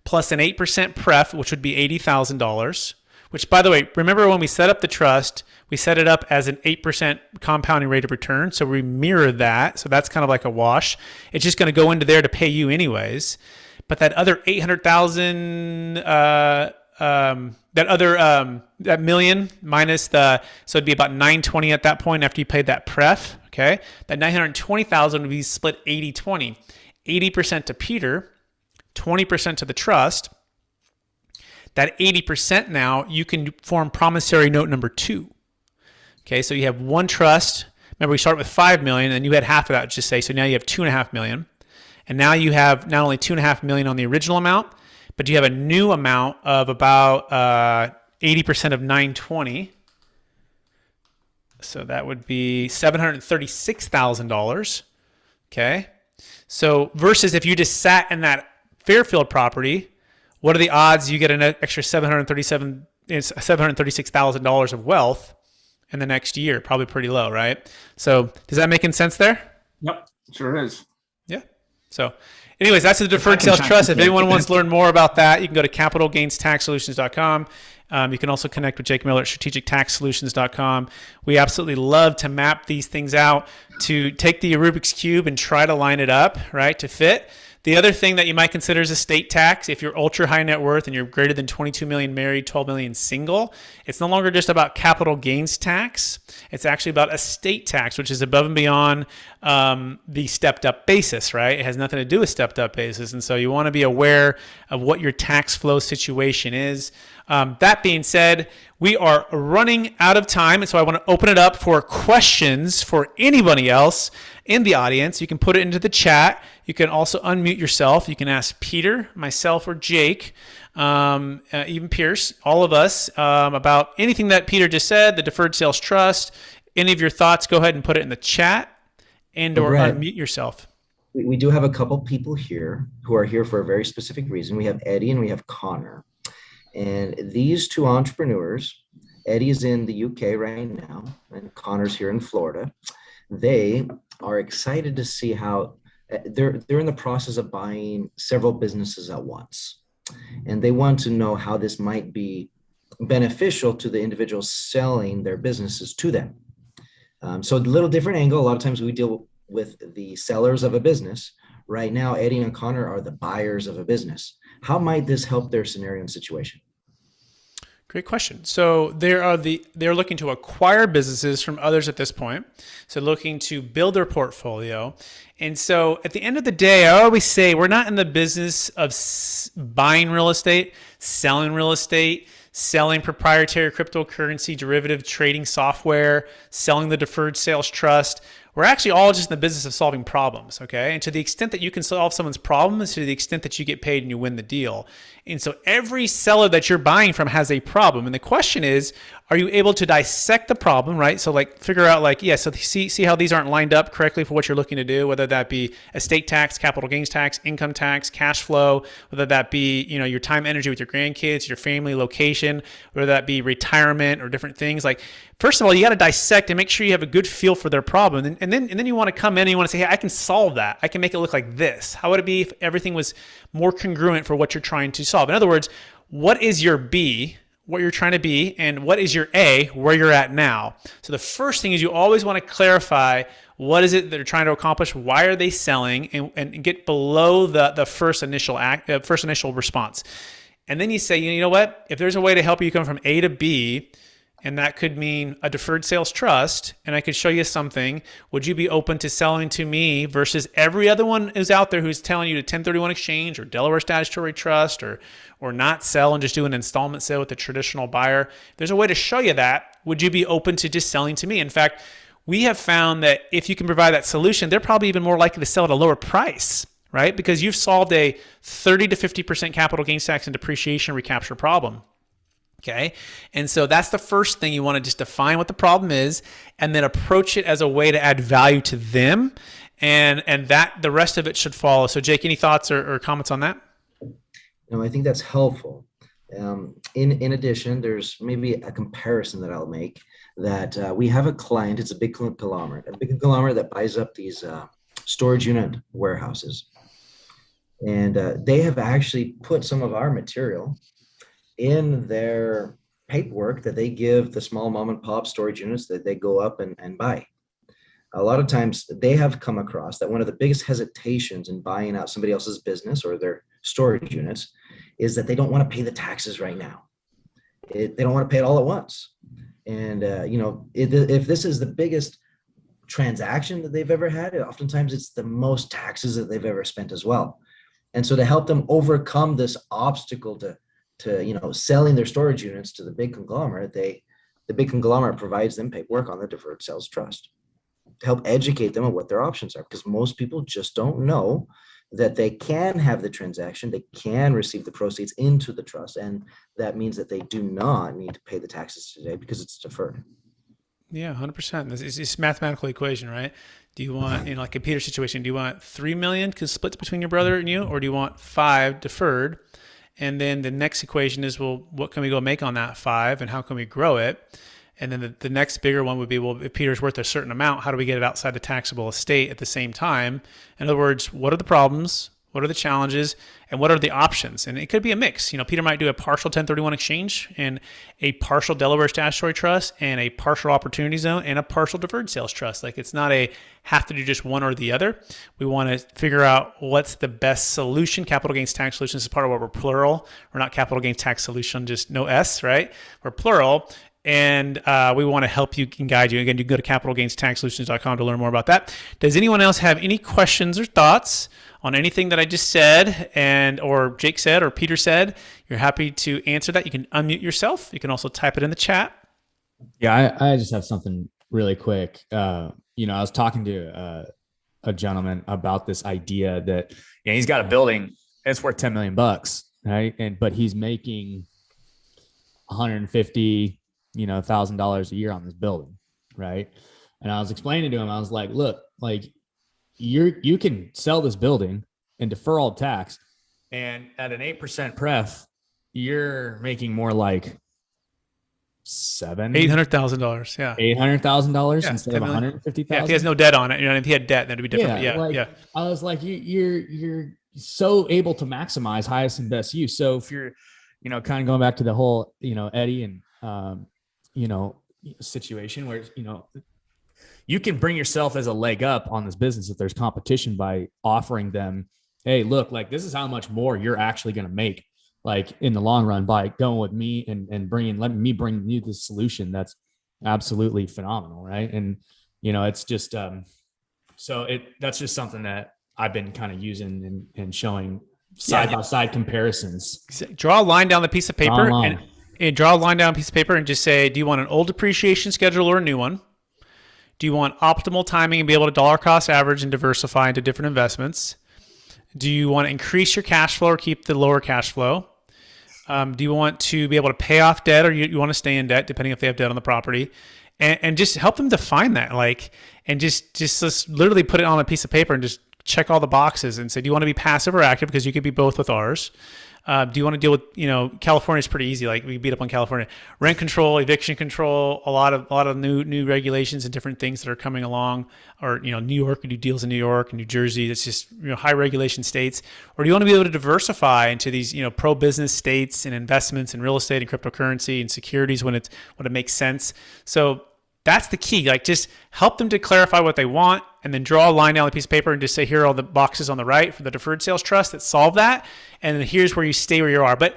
plus an 8% pref, which would be $80,000. Which, by the way, remember when we set up the trust, we set it up as an 8% compounding rate of return. So we mirror that. So that's kind of like a wash. It's just going to go into there to pay you anyways. But that other 800,000, that million minus so it'd be about 920 at that point after you paid that pref. Okay. That 920,000 would be split 80-20, 80% to Peter, 20% to the trust. That 80% now, you can form promissory note number 2. Okay, so you have one trust. Remember, we started with 5 million, and you had half of that, just say. So now you have 2.5 million. And now you have not only 2.5 million on the original amount, but you have a new amount of about 80% of 920. So that would be $736,000. Okay, so versus if you just sat in that Fairfield property, what are the odds you get an extra $736,000 of wealth in the next year? Probably pretty low, right? So does that make sense there? Yep, sure is. Yeah. So anyways, that's the deferred sales trust. If anyone wants to learn more about that, you can go to capitalgainstaxsolutions.com. You can also connect with Jake Miller at strategictaxsolutions.com. We absolutely love to map these things out, to take the Rubik's Cube and try to line it up, right, to fit. The other thing that you might consider is estate tax. If you're ultra high net worth and you're greater than 22 million married, 12 million single, it's no longer just about capital gains tax. It's actually about estate tax, which is above and beyond the stepped up basis, right? It has nothing to do with stepped up basis. And so you want to be aware of what your tax flow situation is. That being said, we are running out of time. And so I want to open it up for questions for anybody else in the audience. You can put it into the chat. You can also unmute yourself. You can ask Peter, myself, or Jake, even Pierce, all of us, about anything that Peter just said, the deferred sales trust. Any of your thoughts, go ahead and put it in the chat or unmute yourself. We do have a couple people here who are here for a very specific reason. We have Eddie and we have Connor. And these two entrepreneurs, Eddie is in the UK right now, and Connor's here in Florida. They are excited to see how they're in the process of buying several businesses at once. And they want to know how this might be beneficial to the individuals selling their businesses to them. So a little different angle. A lot of times we deal with the sellers of a business. Right now, Eddie and Connor are the buyers of a business. How might this help their scenario and situation? Great question. So they're looking to acquire businesses from others at this point. So looking to build their portfolio. And so at the end of the day, I always say we're not in the business of buying real estate, selling real estate, selling proprietary cryptocurrency derivative trading software, selling the deferred sales trust. We're actually all just in the business of solving problems, okay? And to the extent that you can solve someone's problem is to the extent that you get paid and you win the deal. And so every seller that you're buying from has a problem. And the question is, are you able to dissect the problem, right? So like figure out like, yeah, so see how these aren't lined up correctly for what you're looking to do, whether that be estate tax, capital gains tax, income tax, cash flow, whether that be, your time, energy with your grandkids, your family, location, whether that be retirement or different things. Like, first of all, you got to dissect and make sure you have a good feel for their problem. And then you want to come in and you want to say, hey, I can solve that. I can make it look like this. How would it be if everything was more congruent for what you're trying to solve? In other words, what is your B, what you're trying to be, and what is your A, where you're at now? So the first thing is you always want to clarify what is it that they're trying to accomplish, why are they selling, and get below the first initial response. And then you say, you know what? If there's a way to help you come from A to B, and that could mean a deferred sales trust, and I could show you something, would you be open to selling to me versus every other one who's out there who's telling you to 1031 exchange or Delaware statutory trust or not sell and just do an installment sale with a traditional buyer? If there's a way to show you that, would you be open to just selling to me? In fact, we have found that if you can provide that solution, they're probably even more likely to sell at a lower price, right? Because you've solved a 30 to 50% capital gains tax and depreciation recapture problem. Okay. And so that's the first thing. You want to just define what the problem is and then approach it as a way to add value to them. And that the rest of it should follow. So Jake, any thoughts or comments on that? No, I think that's helpful. In addition, there's maybe a comparison that I'll make that we have a client, it's a big conglomerate that buys up these storage unit warehouses. And they have actually put some of our material in their paperwork that they give the small mom and pop storage units that they go up and buy. A lot of times they have come across that one of the biggest hesitations in buying out somebody else's business or their storage units is that they don't want to pay the taxes right now. They don't want to pay it all at once. And, if this is the biggest transaction that they've ever had, oftentimes it's the most taxes that they've ever spent as well. And so to help them overcome this obstacle to selling their storage units to the big conglomerate, the big conglomerate provides them paperwork on the deferred sales trust to help educate them on what their options are, because most people just don't know that they can have the transaction, they can receive the proceeds into the trust, and that means that they do not need to pay the taxes today because it's deferred. Yeah, 100%. It's a mathematical equation, right? Do you want, like a Peter situation, do you want 3 million because split between your brother and you, or do you want 5 deferred? And then the next equation is, well, what can we go make on that 5 and how can we grow it? And then the next bigger one would be, well, if Peter's worth a certain amount, how do we get it outside the taxable estate at the same time? In other words, what are the problems? What are the challenges? And what are the options? And it could be a mix. Peter might do a partial 1031 exchange and a partial Delaware statutory trust and a partial opportunity zone and a partial deferred sales trust. Like, it's not a have to do just one or the other. We want to figure out what's the best solution. Capital gains tax solutions is part of what we're plural. We're not capital gains tax solution, just no S, right? We're plural. And we want to help you and guide you. Again, you can go to capitalgainstaxsolutions.com to learn more about that. Does anyone else have any questions or thoughts on anything that I just said or Jake said or Peter said? You're happy to answer that. You can unmute yourself. You can also type it in the chat. Yeah, I just have something really quick. I was talking to a gentleman about this idea that he's got a building. It's worth $10 million, right? But he's making $150,000 $1,000 a year on this building, right? And I was explaining to him, I was like, look, like you can sell this building and defer all tax, and at an 8% pref, you're making more like $800,000. Yeah. $800,000 Yeah, instead of 10 million. 150,000. Yeah, if he has no debt on it, if he had debt, that'd be different. Yeah, Yeah, yeah. I was like, you're so able to maximize highest and best use. So if you're, kind of going back to the whole, Eddie and situation where you can bring yourself as a leg up on this business if there's competition by offering them, hey, look, like this is how much more you're actually going to make, like in the long run by going with me and letting me bring you this solution that's absolutely phenomenal, right? And it's just that's just something that I've been kind of using and showing side by side comparisons. Draw a line down the piece of paper and draw a line down a piece of paper and just say, do you want an old depreciation schedule or a new one? Do you want optimal timing and be able to dollar cost average and diversify into different investments? Do you want to increase your cash flow or keep the lower cash flow? Do you want to be able to pay off debt or you want to stay in debt, depending if they have debt on the property? And just help them define that, and just literally put it on a piece of paper and just check all the boxes and say, do you want to be passive or active? Because you could be both with ours. Do you want to deal with, California is pretty easy. Like we beat up on California, rent control, eviction control, a lot of new regulations and different things that are coming along, or, New York, we do deals in New York and New Jersey. It's just, high regulation states. Or do you want to be able to diversify into these, pro business states and investments in real estate and cryptocurrency and securities when it makes sense. So that's the key. Like just help them to clarify what they want and then draw a line down on a piece of paper and just say, here are all the boxes on the right for the deferred sales trust that solve that. And then here's where you stay where you are. But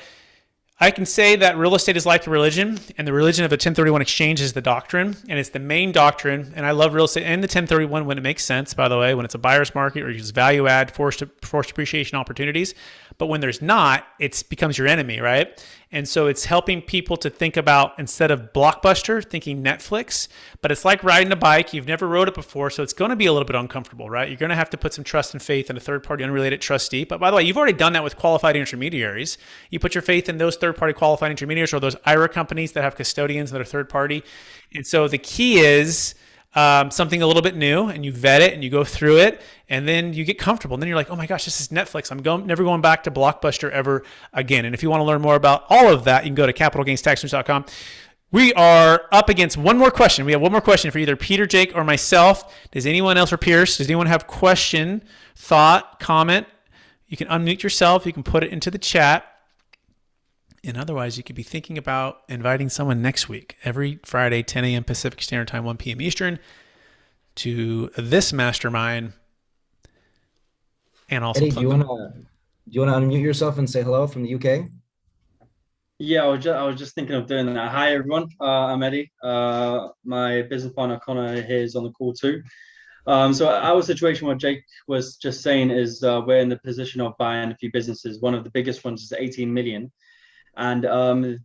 I can say that real estate is like the religion, and the religion of the 1031 exchange is the doctrine, and it's the main doctrine. And I love real estate and the 1031 when it makes sense, by the way, when it's a buyer's market or you use value add, forced appreciation opportunities. But when there's not, it becomes your enemy, right? And so it's helping people to think about, instead of Blockbuster, thinking Netflix. But it's like riding a bike. You've never rode it before, so it's going to be a little bit uncomfortable, right? You're going to have to put some trust and faith in a third-party unrelated trustee. But by the way, you've already done that with qualified intermediaries. You put your faith in those third-party qualified intermediaries or those IRA companies that have custodians that are third-party. And so the key is something a little bit new, and you vet it and you go through it, and then you get comfortable. And then you're like, oh my gosh, this is Netflix. I'm never going back to Blockbuster ever again. And if you want to learn more about all of that, you can go to capitalgainstaxnews.com. We are up against one more question. We have one more question for either Peter, Jake, or myself. Does anyone else, or Pierce, does anyone have question, thought, comment? You can unmute yourself. You can put it into the chat. And otherwise, you could be thinking about inviting someone next week, every Friday, 10 a.m. Pacific Standard Time, 1 p.m. Eastern, to this mastermind. And also, Eddie, do you want to unmute yourself and say hello from the UK? Yeah, I was just thinking of doing that. Hi, everyone. I'm Eddie. My business partner, Connor, here is on the call too. So our situation, what Jake was just saying, is we're in the position of buying a few businesses. One of the biggest ones is 18 million. And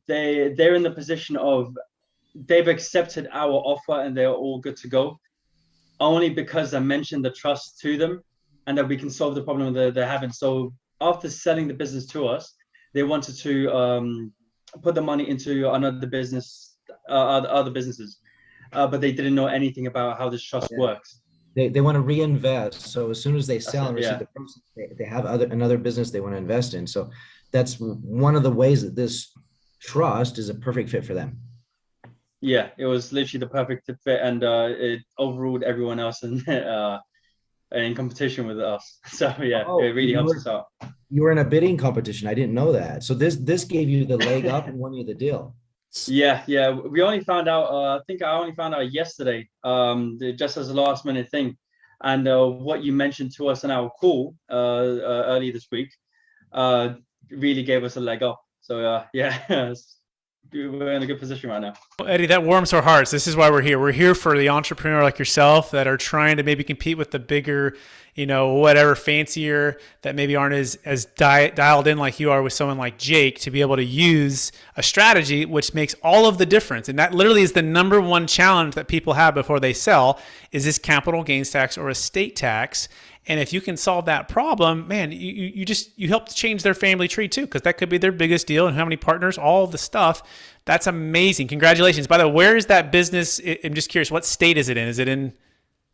they're in the position of, they've accepted our offer and they're all good to go, only because I mentioned the trust to them and that we can solve the problem that they're having. So after selling the business to us, they wanted to put the money into another business, other businesses, but they didn't know anything about how this trust works. They want to reinvest. So as soon as they sell and receive the proceeds, they have another business they want to invest in. So that's one of the ways that this trust is a perfect fit for them. Yeah, it was literally the perfect fit, and it overruled everyone else in competition with us. So yeah, it really helps us out. You were in a bidding competition. I didn't know that. So this gave you the leg up and won you the deal. Yeah. We only found out. I think I only found out yesterday, just as a last minute thing. And what you mentioned to us in our call early this week really gave us a leg up. So yeah, we're in a good position right now. Well, Eddie, that warms our hearts. This is why we're here. We're here for the entrepreneur like yourself that are trying to maybe compete with the bigger, whatever, fancier, that maybe aren't as dialed in like you are with someone like Jake, to be able to use a strategy which makes all of the difference. And that literally is the number one challenge that people have before they sell, is this capital gains tax or estate tax. And if you can solve that problem, man, you help to change their family tree too, because that could be their biggest deal. And how many partners, all the stuff. That's amazing. Congratulations. By the way, where is that business? I'm just curious, what state is it in?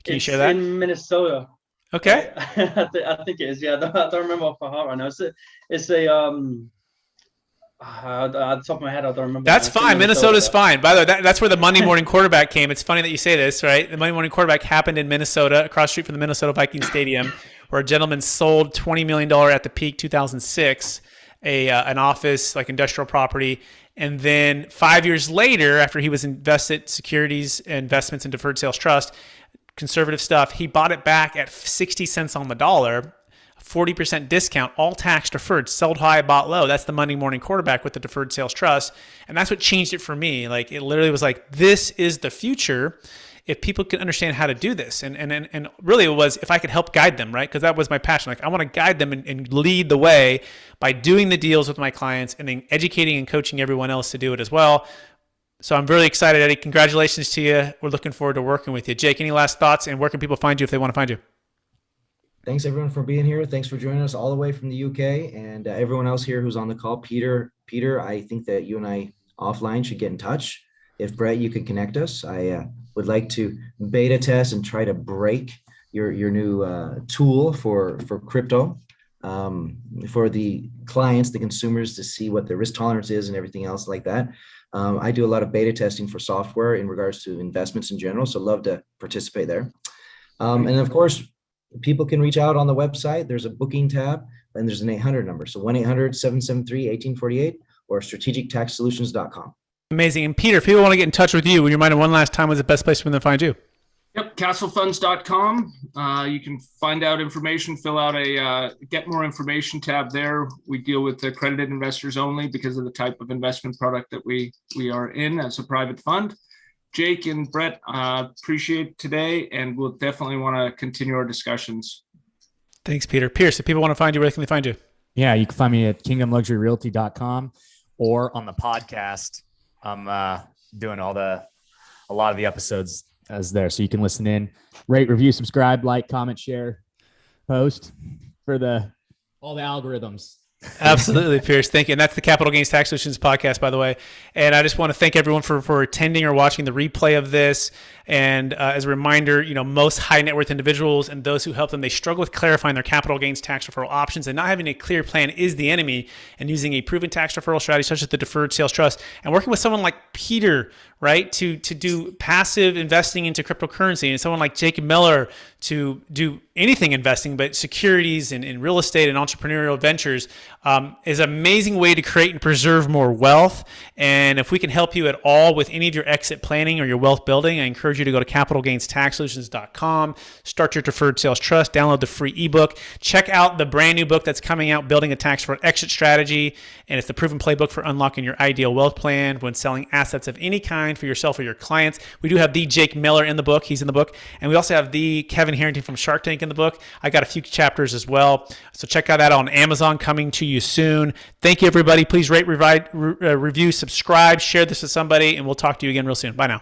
Can you share that? It's in Minnesota. Okay. I think it is. Yeah, I don't remember off by heart right now. It's a At the top of my head, I don't remember. That's I think fine. Minnesota's Minnesota. fine. By the way, that's where the Monday morning quarterback came. It's funny that you say this, right? The Monday morning quarterback happened in Minnesota, across the street from the Minnesota Vikings Stadium, where a gentleman sold $20 million at the peak 2006, an office, like industrial property. And then 5 years later, after he was invested securities, investments in deferred sales trust, conservative stuff, he bought it back at 60 cents on the dollar, 40% discount, all tax deferred, sold high, bought low. That's the Monday morning quarterback with the deferred sales trust. And that's what changed it for me. Like, it literally was like, this is the future if people can understand how to do this. And really it was if I could help guide them, right? Because that was my passion. Like, I want to guide them and lead the way by doing the deals with my clients and then educating and coaching everyone else to do it as well. So I'm really excited, Eddie. Congratulations to you. We're looking forward to working with you. Jake, any last thoughts, and where can people find you if they want to find you? Thanks everyone for being here. Thanks for joining us all the way from the UK, and everyone else here who's on the call. Peter, I think that you and I offline should get in touch. If Brett, you can connect us. I would like to beta test and try to break your new tool for crypto, for the clients, the consumers, to see what the risk tolerance is and everything else like that. I do a lot of beta testing for software in regards to investments in general, so love to participate there. And of course, people can reach out on the website. There's a booking tab and there's an 800 number. So 1-800-773-1848 or strategictaxsolutions.com. Amazing. And Peter, if people want to get in touch with you, would you mind one last time was the best place for them to find you? Yep, castlefunds.com. You can find out information, fill out a get more information tab there. We deal with the accredited investors only because of the type of investment product that we are in as a private fund. Jake and Brett, appreciate today, and we'll definitely want to continue our discussions. Thanks, Peter. Pierce, if people want to find you, where can they find you? Yeah, you can find me at kingdomluxuryrealty.com or on the podcast. I'm doing a lot of the episodes as there, so you can listen in, rate, review, subscribe, like, comment, share, post for all the algorithms. Absolutely, Pierce. Thank you. And that's the Capital Gains Tax Solutions podcast, by the way. And I just want to thank everyone for attending or watching the replay of this. And as a reminder, most high net worth individuals and those who help them, they struggle with clarifying their capital gains tax deferral options, and not having a clear plan is the enemy. And using a proven tax deferral strategy such as the deferred sales trust and working with someone like Peter, right, to do passive investing into cryptocurrency, and someone like Jacob Miller to do anything investing, but securities and real estate and entrepreneurial ventures is an amazing way to create and preserve more wealth. And if we can help you at all with any of your exit planning or your wealth building, I encourage you to go to capitalgainstaxsolutions.com, start your deferred sales trust, download the free ebook, check out the brand new book that's coming out, Building a Tax-Deferred Exit Strategy. And it's the proven playbook for unlocking your ideal wealth plan when selling assets of any kind for yourself or your clients. We do have the Jake Miller in the book. He's in the book. And we also have the Kevin Harrington from Shark Tank in the book. I got a few chapters as well. So check out that on Amazon, coming to you soon. Thank you, everybody. Please rate, review, subscribe, share this with somebody, and we'll talk to you again real soon. Bye now.